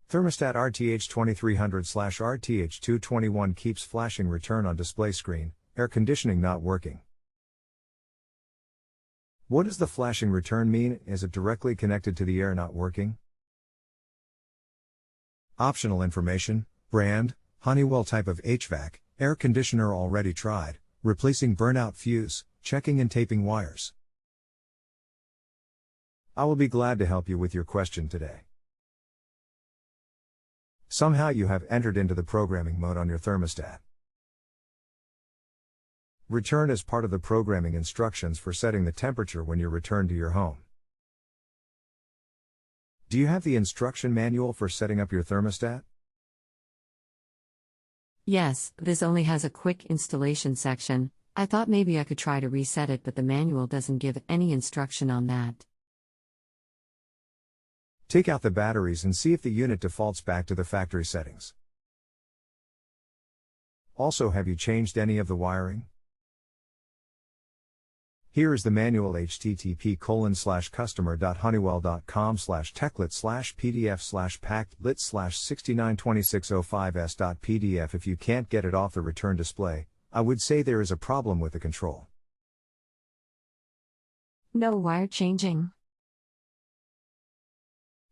Thermostat RTH2300/RTH221 keeps flashing return on display screen, air conditioning not working. What does the flashing return mean? Is it directly connected to the air not working? Optional information, brand, Honeywell Type of HVAC, air conditioner already tried, replacing burnout fuse, checking and taping wires. I will be glad to help you with your question today. Somehow you have entered into the programming mode on your thermostat. Return is part of the programming instructions for setting the temperature when you return to your home. Do you have the instruction manual for setting up your thermostat? Yes, this only has a quick installation section. I thought maybe I could try to reset it, but the manual doesn't give any instruction on that. Take out the batteries and see if the unit defaults back to the factory settings. Also, have you changed any of the wiring? Here is the manual: http://customer.honeywell.com/techlit/pdf/packed-lit/692605s.pdf. If you can't get it off the return display, I would say there is a problem with the control. No wire changing.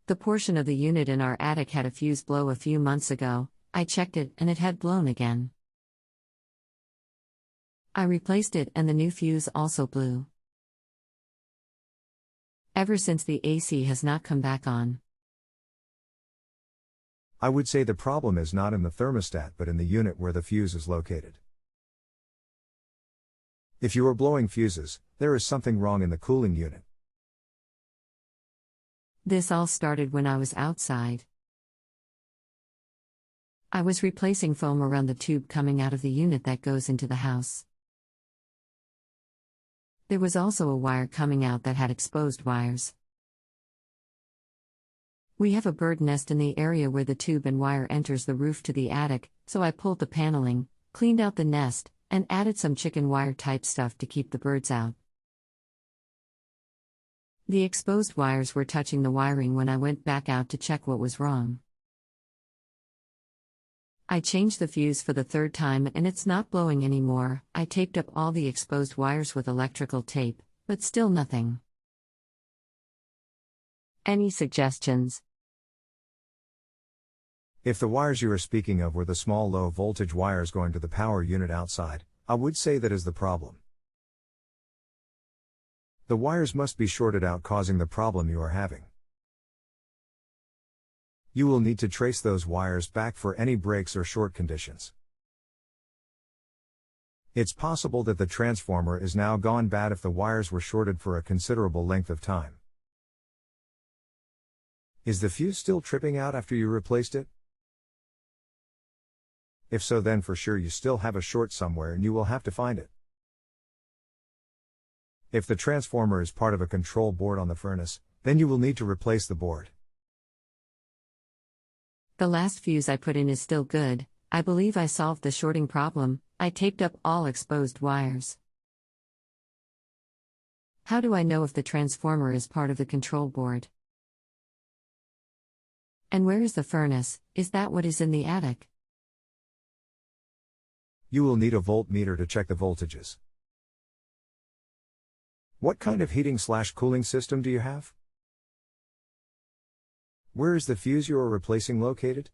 The portion of the unit in our attic had a fuse blow a few months ago. I checked it and it had blown again. I replaced it and the new fuse also blew. Ever since, the AC has not come back on. I would say the problem is not in the thermostat but in the unit where the fuse is located. If you are blowing fuses, there is something wrong in the cooling unit. This all started when I was outside. I was replacing foam around the tube coming out of the unit that goes into the house. There was also a wire coming out that had exposed wires. We have a bird nest in the area where the tube and wire enters the roof to the attic, so I pulled the paneling, cleaned out the nest, and added some chicken wire type stuff to keep the birds out. The exposed wires were touching the wiring when I went back out to check what was wrong. I changed the fuse for the third time and it's not blowing anymore. I taped up all the exposed wires with electrical tape, but still nothing. Any suggestions? If the wires you are speaking of were the small low voltage wires going to the power unit outside, I would say that is the problem. The wires must be shorted out, causing the problem you are having. You will need to trace those wires back for any breaks or short conditions. It's possible that the transformer is now gone bad if the wires were shorted for a considerable length of time. Is the fuse still tripping out after you replaced it? If so, then for sure you still have a short somewhere and you will have to find it. If the transformer is part of a control board on the furnace, then you will need to replace the board. The last fuse I put in is still good. I believe I solved the shorting problem. I taped up all exposed wires. How do I know if the transformer is part of the control board? And where is the furnace? Is that what is in the attic? You will need a voltmeter to check the voltages. What kind of heating/cooling system do you have? Where is the fuse you are replacing located?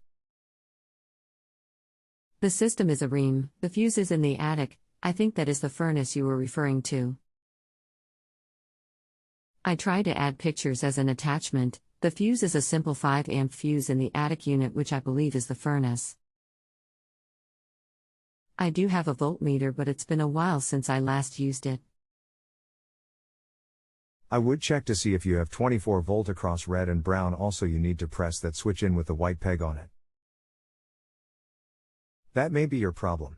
The system is a ream, the fuse is in the attic. I think that is the furnace you were referring to. I tried to add pictures as an attachment. The fuse is a simple 5 amp fuse in the attic unit, which I believe is the furnace. I do have a voltmeter, but it's been a while since I last used it. I would check to see if you have 24 volt across red and brown. Also, you need to press that switch in with the white peg on it. That may be your problem.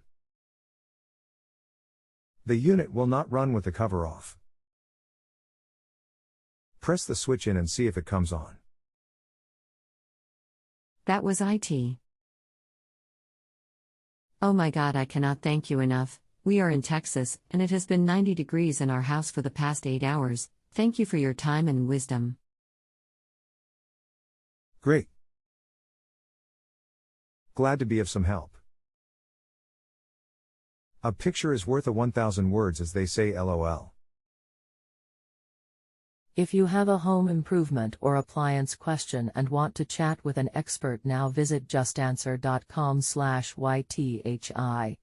The unit will not run with the cover off. Press the switch in and see if it comes on. That was IT. Oh my God, I cannot thank you enough. We are in Texas, and it has been 90 degrees in our house for the past 8 hours. Thank you for your time and wisdom. Great. Glad to be of some help. A picture is worth 1,000 words, as they say, LOL. If you have a home improvement or appliance question and want to chat with an expert now, visit justanswer.com/YTHI.